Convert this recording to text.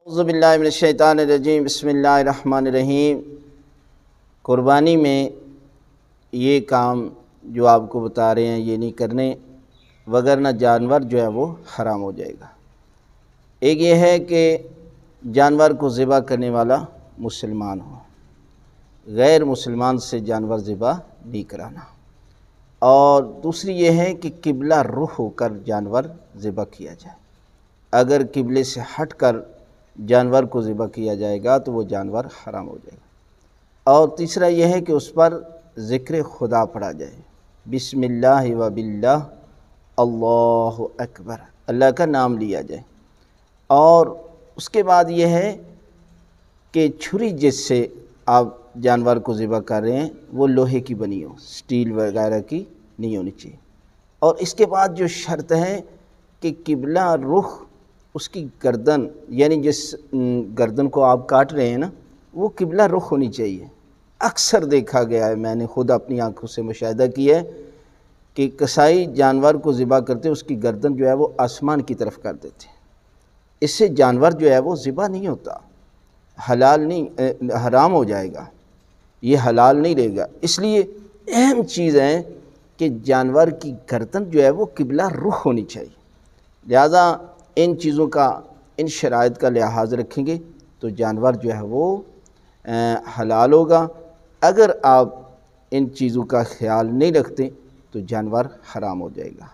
اعوذ باللہ من الشیطان الرجیم، بسم اللہ الرحمن الرحیم۔ قربانی میں یہ کام جو آپ کو بتا رہے ہیں یہ نہیں کرنے، وگرنہ جانور جو ہے وہ حرام ہو جائے گا۔ ایک یہ ہے کہ جانور کو ذبح کرنے والا مسلمان ہو، غیر مسلمان سے جانور ذبح نہیں کرانا، اور دوسری یہ ہے کہ قبلہ رخ ہو کر جانور ذبح کیا جائے۔ اگر قبلے سے ہٹ کر جانور کو ذبح کیا جائے گا تو وہ جانور حرام ہو جائے گا۔ اور تیسرا یہ ہے کہ اس پر ذکر خدا پڑھا جائے، بسم اللہ و باللہ، اللہ اکبر، اللہ کا نام لیا جائے۔ اور اس کے بعد یہ ہے کہ چھری جس سے آپ جانور کو ذبح کر رہے ہیں وہ لوہے کی بنی ہو، سٹیل وغیرہ کی نہیں ہونی چاہیے۔ اور اس کے بعد جو شرط ہے کہ قبلہ رخ اس کی گردن، یعنی جس گردن کو آپ کاٹ رہے ہیں نا، وہ قبلہ رخ ہونی چاہیے۔ اکثر دیکھا گیا ہے، میں نے خود اپنی آنکھوں سے مشاہدہ کیا ہے کہ کسائی جانور کو ذبح کرتے اس کی گردن جو ہے وہ آسمان کی طرف کر دیتے، اس سے جانور جو ہے وہ ذبح نہیں ہوتا، حلال نہیں، حرام ہو جائے گا، یہ حلال نہیں رہے گا۔ اس لیے اہم چیز ہے کہ جانور کی گردن جو ہے وہ قبلہ رخ ہونی چاہیے۔ لہذا ان چیزوں کا، ان شرائط کا لحاظ رکھیں گے تو جانور جو ہے وہ حلال ہوگا۔ اگر آپ ان چیزوں کا خیال نہیں رکھتے تو جانور حرام ہو جائے گا۔